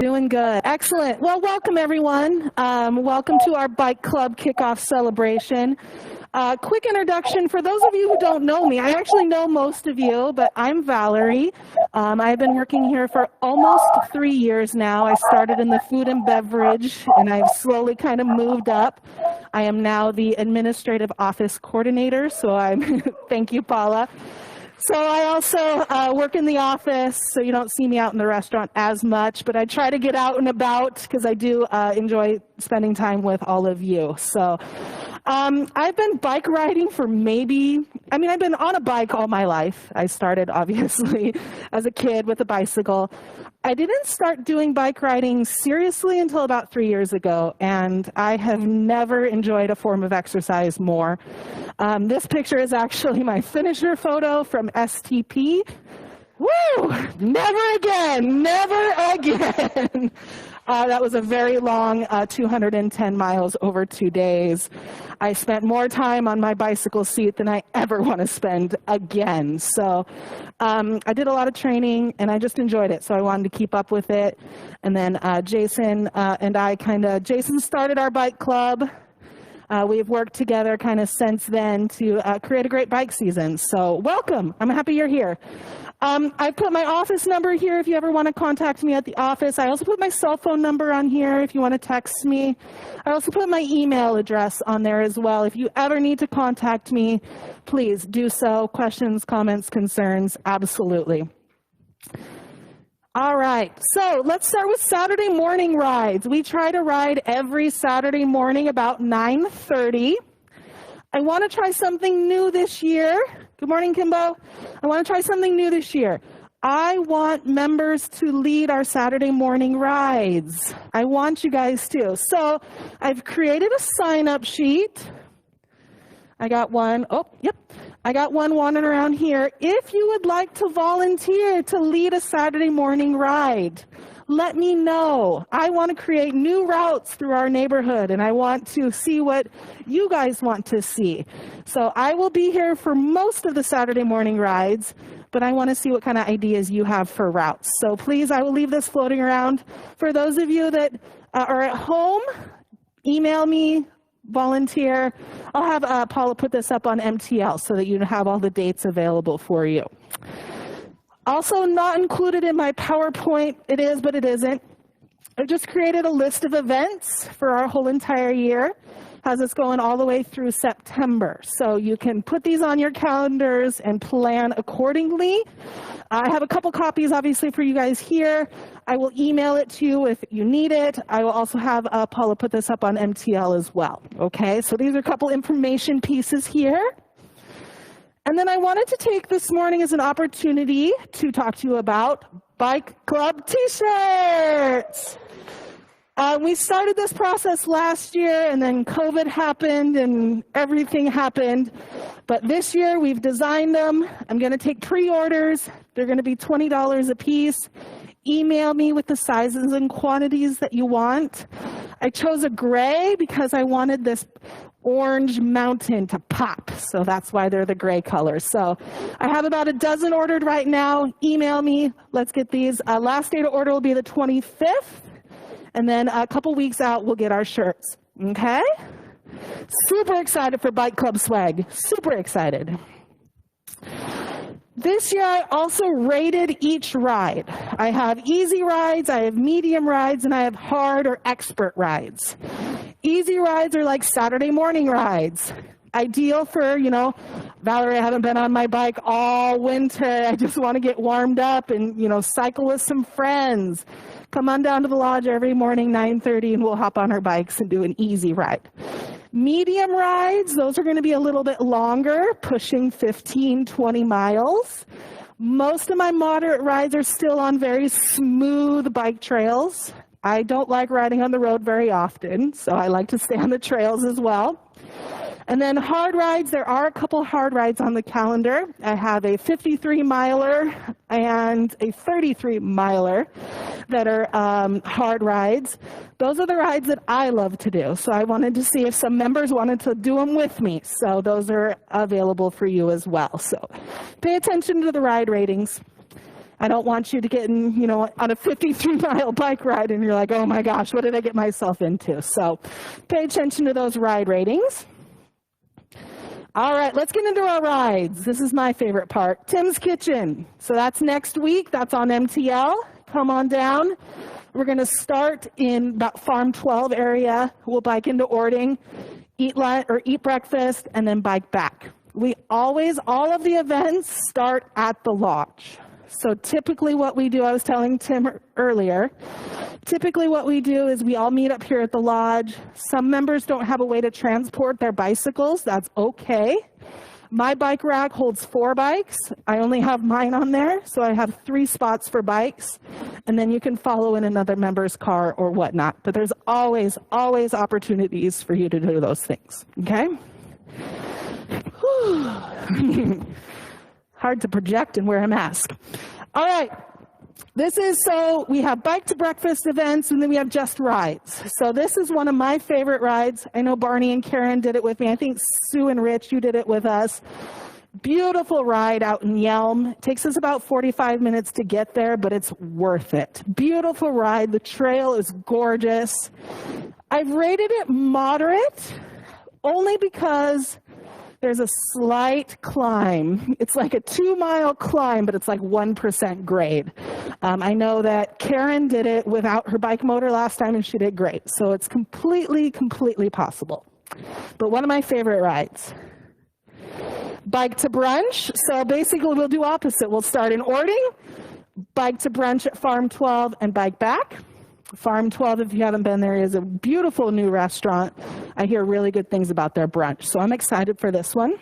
Doing good. Excellent. Well, welcome everyone. Welcome to our Bike Club kickoff celebration. Quick introduction for those of you who don't know me. I actually know most of you, but I'm Valerie. I've been working here for almost 3 years now. I started in the food and beverage, and I've slowly kind of moved up. I am now the administrative office coordinator, so I'm thank you, Paula. So I also work in the office, so you don't see me out in the restaurant as much, but I try to get out and about because I do enjoy spending time with all of you. So I've been bike riding for I've been on a bike all my life. I started, obviously, as a kid with a bicycle. I didn't start doing bike riding seriously until about 3 years ago, and I have never enjoyed a form of exercise more. This picture is actually my finisher photo from STP. Woo! Never again, never again. That was a very long 210 miles over 2 days. I spent more time on my bicycle seat than I ever want to spend again. So I did a lot of training and I just enjoyed it. So I wanted to keep up with it. And then Jason and I Jason started our bike club. We've worked together kind of since then to create a great bike season. So welcome. I'm happy you're here. I put my office number here if you ever want to contact me at the office. I also put my cell phone number on here if you want to text me. I also put my email address on there as well. If you ever need to contact me, please do so. Questions, comments, concerns, absolutely. All right, so let's start with Saturday morning rides. We try to ride every Saturday morning about 9:30. I want to try something new this year. Good morning, Kimbo. I want to try something new this year. I want members to lead our Saturday morning rides. I want you guys to. So I've created a sign-up sheet. I got one. Oh, yep. I got one wandering around here. If you would like to volunteer to lead a Saturday morning ride, let me know. I want to create new routes through our neighborhood, and I want to see what you guys want to see. So I will be here for most of the Saturday morning rides, but I want to see what kind of ideas you have for routes. So please, I will leave this floating around. For those of you that are at home, email me, volunteer. I'll have Paula put this up on MTL so that you have all the dates available for you. Also not included in my PowerPoint, it is, but it isn't. I just created a list of events for our whole entire year. Has us going all the way through September. So you can put these on your calendars and plan accordingly. I have a couple copies, obviously, for you guys here. I will email it to you if you need it. I will also have Paula put this up on MTL as well. Okay, so these are a couple information pieces here. And then I wanted to take this morning as an opportunity to talk to you about Bike Club t-shirts. We started this process last year, and then COVID happened and everything happened. But this year we've designed them. I'm going to take pre-orders. They're going to be $20 a piece. Email me with the sizes and quantities that you want. I chose a gray because I wanted this orange mountain to pop. So that's why they're the gray color. So I have about a dozen ordered right now. Email me. Let's get these. Last day to order will be the 25th. And then a couple weeks out, we'll get our shirts. Okay? Super excited for Bike Club swag. Super excited. This year, I also rated each ride. I have easy rides, I have medium rides, and I have hard or expert rides. Easy rides are like Saturday morning rides. Ideal for, Valerie, I haven't been on my bike all winter. I just want to get warmed up and, cycle with some friends. Come on down to the lodge every morning, 9:30, and we'll hop on our bikes and do an easy ride. Medium rides, those are going to be a little bit longer, pushing 15, 20 miles. Most of my moderate rides are still on very smooth bike trails. I don't like riding on the road very often, so I like to stay on the trails as well. And then hard rides, there are a couple hard rides on the calendar. I have a 53-miler and a 33-miler that are hard rides. Those are the rides that I love to do. So I wanted to see if some members wanted to do them with me. So those are available for you as well. So pay attention to the ride ratings. I don't want you to get in, on a 53-mile bike ride and you're like, oh my gosh, what did I get myself into? So pay attention to those ride ratings. All right, let's get into our rides. This is my favorite part. Tim's Kitchen. So that's next week. That's on MTL. Come on down. We're going to start in about Farm 12 area. We'll bike into Ording, eat lunch or eat breakfast, and then bike back. All of the events start at the lodge. So typically what we do, I was telling Tim earlier, typically what we do is we all meet up here at the lodge. Some members don't have a way to transport their bicycles. That's okay. My bike rack holds 4 bikes. I only have mine on there, so I have 3 spots for bikes. And then you can follow in another member's car or whatnot. But there's always opportunities for you to do those things, okay? Hard to project and wear a mask. All right. So we have bike to breakfast events, and then we have just rides. So this is one of my favorite rides. I know Barney and Karen did it with me. I think Sue and Rich, you did it with us. Beautiful ride out in Yelm. It takes us about 45 minutes to get there, but it's worth it. Beautiful ride. The trail is gorgeous. I've rated it moderate only because there's a slight climb. It's like a 2-mile climb, but it's like 1% grade. I know that Karen did it without her bike motor last time, and she did great. So it's completely possible. But one of my favorite rides. Bike to brunch. So basically we'll do opposite. We'll start in Ording, bike to brunch at Farm 12, and bike back. Farm 12, if you haven't been there, is a beautiful new restaurant. I hear really good things about their brunch, so I'm excited for this one.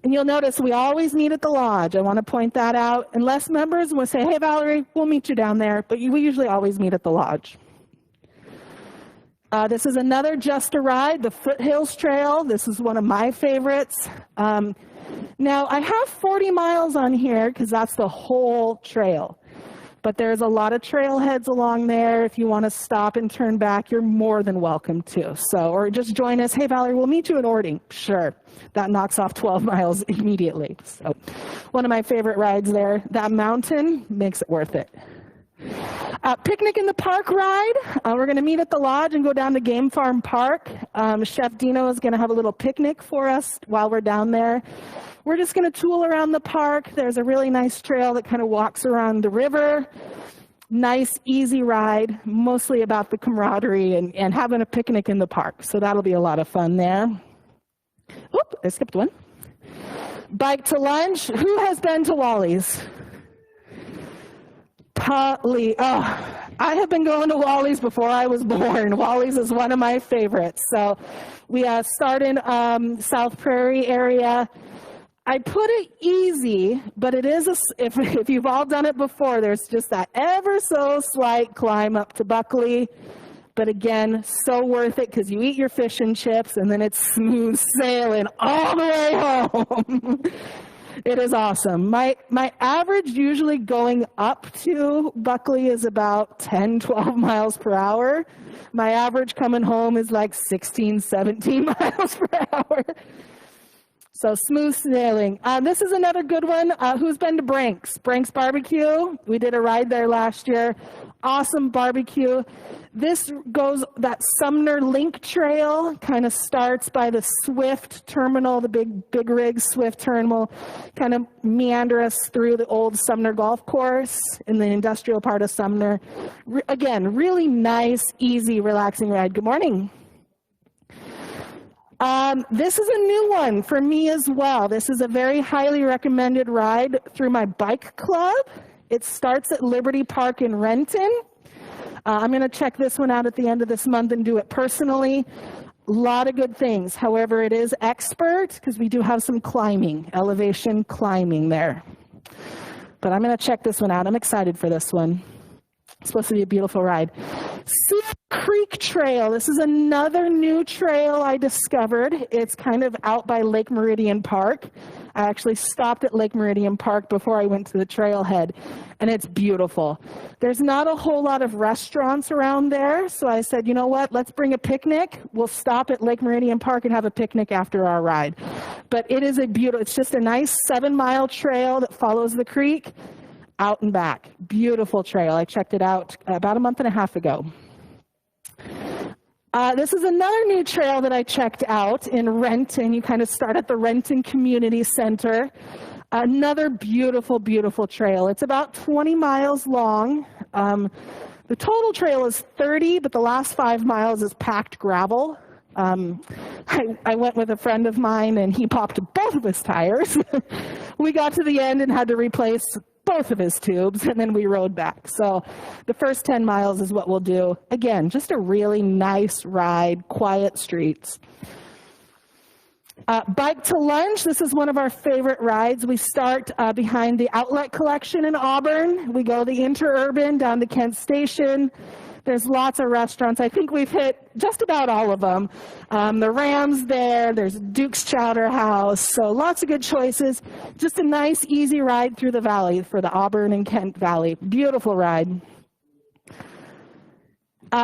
And you'll notice we always meet at the lodge. I want to point that out. Unless members will say, hey, Valerie, we'll meet you down there, but we usually always meet at the lodge. This is another just a ride, the Foothills Trail. This is one of my favorites. Now, I have 40 miles on here because that's the whole trail. But there's a lot of trailheads along there. If you want to stop and turn back, you're more than welcome to. Or just join us. Hey, Valerie, we'll meet you in Ording. Sure. That knocks off 12 miles immediately. So one of my favorite rides there. That mountain makes it worth it. Picnic in the park ride. We're going to meet at the lodge and go down to Game Farm Park. Chef Dino is going to have a little picnic for us while we're down there. We're just going to tool around the park. There's a really nice trail that kind of walks around the river. Nice, easy ride, mostly about the camaraderie and having a picnic in the park. So that'll be a lot of fun there. Oop, I skipped one. Bike to lunch. Who has been to Wally's? I have been going to Wally's before I was born. Wally's is one of my favorites. So we start in South Prairie area. I put it easy, but it is, if you've all done it before, there's just that ever so slight climb up to Buckley. But again, so worth it because you eat your fish and chips and then it's smooth sailing all the way home. It is awesome. My average usually going up to Buckley is about 10, 12 miles per hour. My average coming home is like 16, 17 miles per hour. So smooth sailing. This is another good one. Who's been to Branks? Branks Barbecue. We did a ride there last year. Awesome barbecue. This goes, that Sumner Link Trail kind of starts by the Swift terminal, the big rig Swift terminal, kind of meander us through the old Sumner Golf Course in the industrial part of Sumner. Again, really nice, easy, relaxing ride. Good morning. This is a new one for me as well. This is a very highly recommended ride through my bike club. It starts at Liberty Park in Renton. I'm going to check this one out at the end of this month and do it personally. A lot of good things. However, it is expert because we do have some climbing, elevation climbing there. But I'm going to check this one out. I'm excited for this one. It's supposed to be a beautiful ride. Sea Creek Trail. This is another new trail I discovered. It's kind of out by Lake Meridian Park. I actually stopped at Lake Meridian Park before I went to the trailhead, and it's beautiful. There's not a whole lot of restaurants around there, so I said, you know what, let's bring a picnic. We'll stop at Lake Meridian Park and have a picnic after our ride. But it is it's just a nice 7-mile trail that follows the creek. out and back. Beautiful trail. I checked it out about a month and a half ago. This is another new trail that I checked out in Renton. You kind of start at the Renton Community Center. Another beautiful, beautiful trail. It's about 20 miles long. The total trail is 30, but the last 5 miles is packed gravel. I went with a friend of mine, and he popped both of his tires. We got to the end and had to replace both of his tubes, and then we rode back. So the first 10 miles is what we'll do. Again, just a really nice ride, quiet streets. Bike to Lunch, this is one of our favorite rides. We start behind the Outlet Collection in Auburn. We go the Interurban down to Kent Station. There's lots of restaurants. I think we've hit just about all of them. The Rams there, there's Duke's Chowder House, so lots of good choices. Just a nice, easy ride through the valley for the Auburn and Kent Valley. Beautiful ride.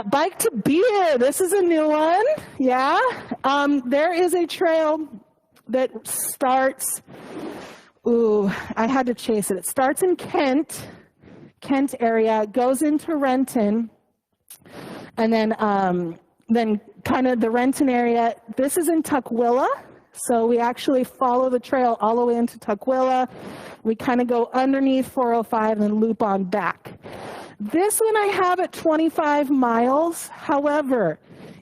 Bike to Beer, this is a new one, yeah. There is a trail that starts, I had to chase it. It starts in Kent area, goes into Renton, and then kind of the Renton area. This is in Tukwila, so we actually follow the trail all the way into Tukwila. We kind of go underneath 405 and loop on back. This one I have at 25 miles. However,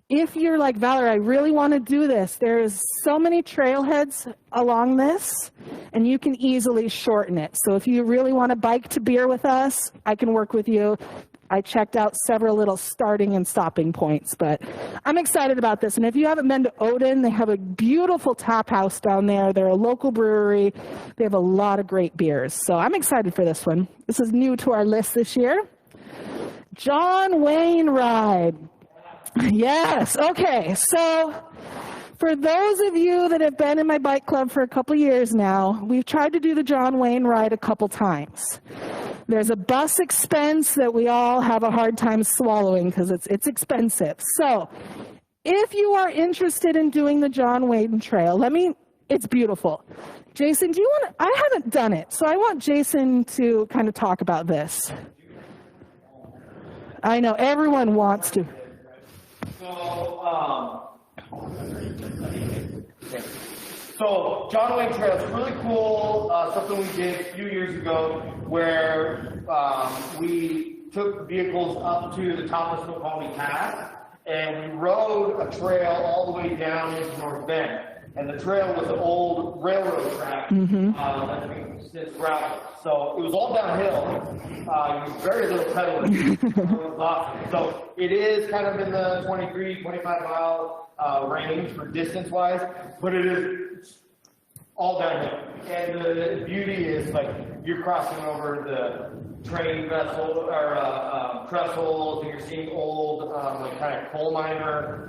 if you're like, Valerie, I really want to do this, there's so many trailheads along this, and you can easily shorten it. So if you really want to bike to Beer with us, I can work with you. I checked out several little starting and stopping points, but I'm excited about this. And if you haven't been to Odin, they have a beautiful tap house down there. They're a local brewery. They have a lot of great beers. So I'm excited for this one. This is new to our list this year. John Wayne Ride. Yes, okay. So for those of you that have been in my bike club for a couple years now, we've tried to do the John Wayne Ride a couple times. There's a bus expense that we all have a hard time swallowing because it's expensive. So if you are interested in doing the John Wayne Trail, it's beautiful. Jason, I haven't done it, so I want Jason to kind of talk about this. I know, everyone wants to. So John Wayne Trail is really cool, something we did a few years ago where we took vehicles up to the top of Snoqualmie Pass and we rode a trail all the way down into North Bend. And the trail was an old railroad track that's been since gravel. So it was all downhill. Very little pedaling. It was awesome. So it is kind of in the 23, 25 mile range for distance-wise, but it is all downhill. And the beauty is, like, you're crossing over the train vessel or trestles, and you're seeing old, like, kind of coal miner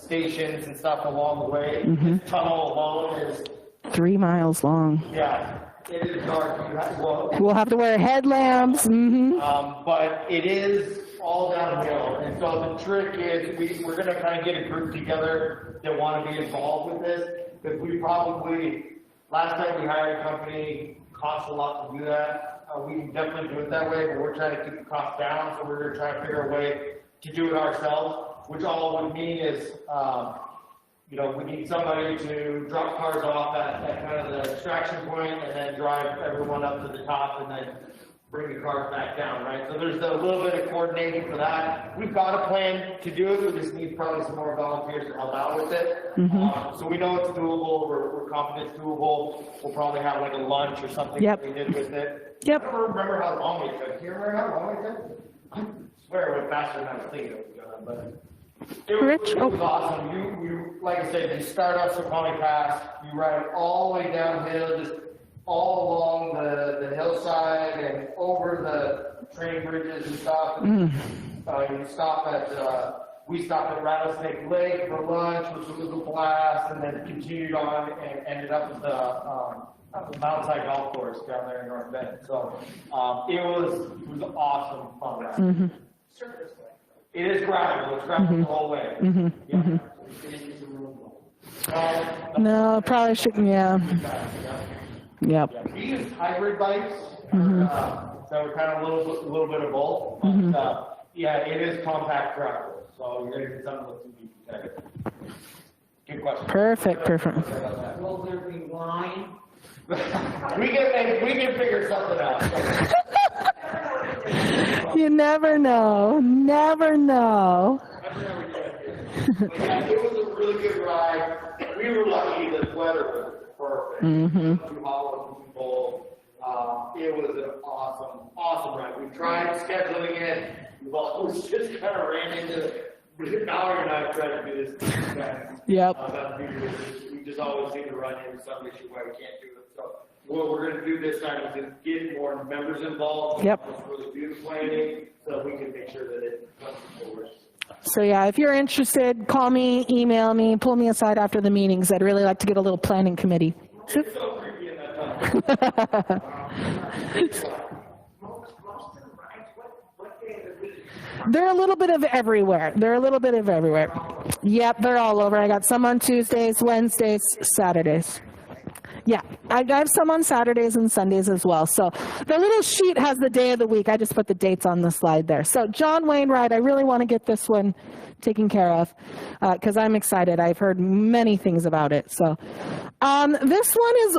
stations and stuff along the way. This tunnel alone is 3 miles long. Yeah, it is dark. We'll have to wear headlamps. But it is all downhill, and so the trick is we're going to kind of get a group together that want to be involved with this. Because we probably, last time we hired a company, cost a lot to do that. We can definitely do it that way, but we're trying to keep the cost down, so we're going to try to figure a way to do it ourselves, which all would mean is, we need somebody to drop cars off at kind of the extraction point and then drive everyone up to the top and then bring the cars back down, right? So there's a little bit of coordinating for that. We've got a plan to do it. We just need probably some more volunteers to help out with it. So we know it's doable. We're confident it's doable. We'll probably have like a lunch or something that we did with it. I don't remember how long we took. Do you remember how long we took? I swear it went faster than I was thinking it was going to, but it was awesome. You, like I said, you start off Snoqualmie Pass, you ride all the way downhill, just all along the hillside and over the train bridges and stuff. And, you stop we stopped at Rattlesnake Lake for lunch, which was a blast, and then continued on and ended up at the Mountainside Golf Course down there in North Bend. So it was awesome fun. It is gravel. It's gravel the whole way. No, probably shouldn't. Yeah. Yep. We use hybrid bikes. So we're kind of a little bit of both. But, yeah, it is compact travel, so you're going to get something that's going to be protected. Good question. Perfect. Will there be wine? we can figure something out. You never know. Never know. But yeah, it was a really good ride. We were lucky that the weather was perfect. Too hot, wasn't too cold. It was an awesome ride. We tried scheduling it. We've always just kind of ran into it. Now we're not trying to do this. Yep. We just always seem to run into some issue why we can't do it. So what we're going to do this time is just get more members involved. Yep. Really do the planning so we can make sure that it comes forward. So yeah, if you're interested, call me, email me, pull me aside after the meetings. I'd really like to get a little planning committee. It's so creepy in that time. They're a little bit of everywhere. Yep, they're all over. I got some on Tuesdays, Wednesdays, Saturdays. Yeah, I have some on Saturdays and Sundays as well. So the little sheet has the day of the week. I just put the dates on the slide there. So John Wainwright, I really want to get this one taken care of because I'm excited. I've heard many things about it. So this one is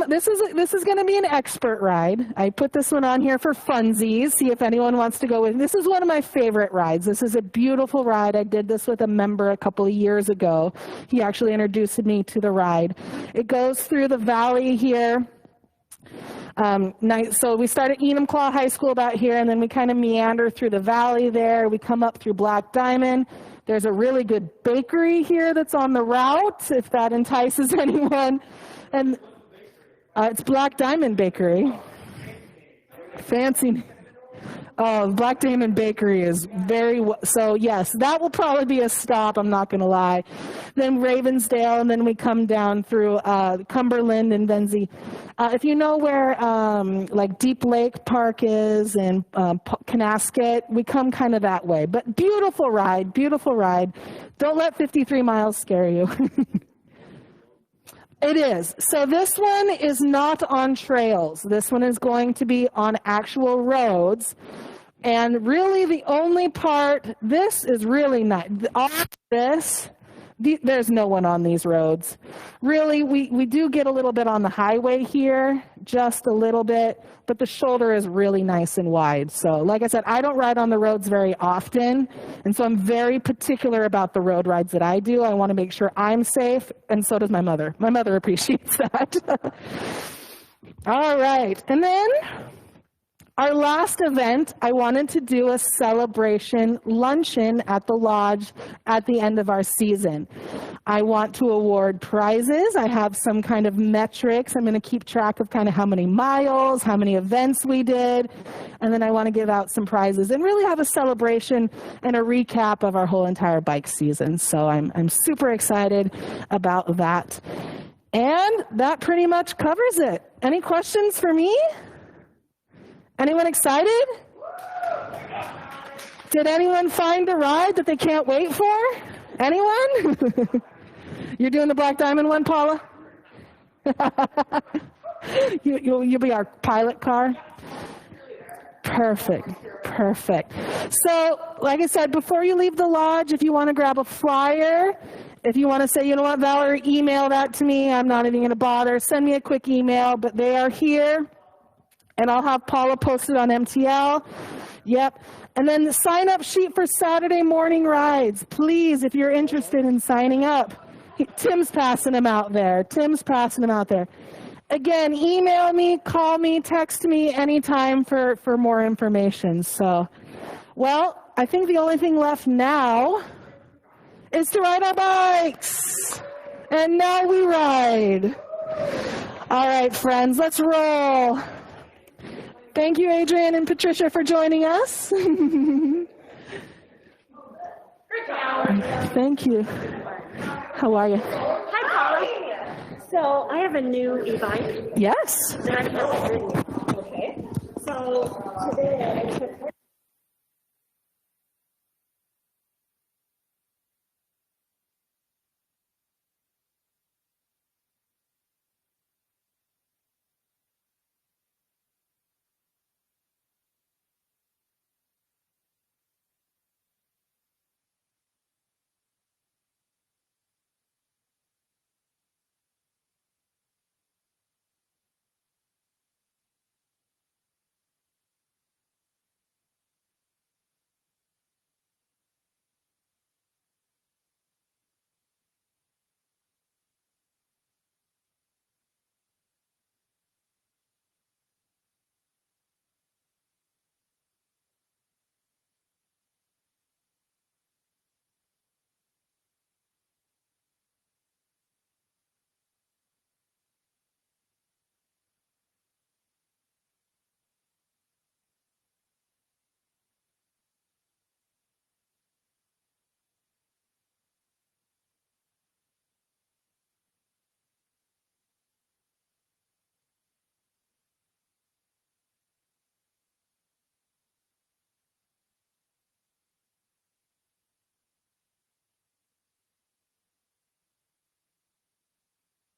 this is going to be an expert ride. I put this one on here for funsies. See if anyone wants to go with. This is one of my favorite rides. This is a beautiful ride. I did this with a member a couple of years ago. He actually introduced me to the ride. It goes through the valley here. So we start at Enumclaw High School about here, and then we kind of meander through the valley there. We come up through Black Diamond. There's a really good bakery here that's on the route, if that entices anyone. And it's Black Diamond Bakery. Fancy. Oh, Black Diamond Bakery is so yes, that will probably be a stop, I'm not going to lie. Then Ravensdale, and then we come down through Cumberland and Venzy. If you know where like Deep Lake Park is and Canasket, we come kind of that way. But beautiful ride. Don't let 53 miles scare you. It is. So this one is not on trails. This one is going to be on actual roads. And really the only part, this is really nice. All this, there's no one on these roads. Really, we do get a little bit on the highway here, just a little bit, but the shoulder is really nice and wide. So like I said, I don't ride on the roads very often, and so I'm very particular about the road rides that I do. I want to make sure I'm safe, and so does my mother. My mother appreciates that. All right, and then our last event, I wanted to do a celebration luncheon at the lodge at the end of our season. I want to award prizes. I have some kind of metrics. I'm going to keep track of kind of how many miles, how many events we did, and then I want to give out some prizes and really have a celebration and a recap of our whole entire bike season. So I'm super excited about that. And that pretty much covers it. Any questions for me? Anyone excited? Did anyone find a ride that they can't wait for? Anyone? You're doing the Black Diamond one, Paula? You'll be our pilot car? Perfect. So, like I said, before you leave the lodge, if you want to grab a flyer, if you want to say, you know what, Valerie, email that to me. I'm not even going to bother. Send me a quick email, but they are here. And I'll have Paula posted on MTL. Yep. And then the sign-up sheet for Saturday morning rides. Please, if you're interested in signing up. Tim's passing them out there. Again, email me, call me, text me anytime for more information. So, well, I think the only thing left now is to ride our bikes. And now we ride. All right, friends, let's roll. Thank you, Adrian and Patricia, for joining us. Thank you. How are you? Hi, Paula. So I have a new e-bike. Yes. And I'm okay. So today I took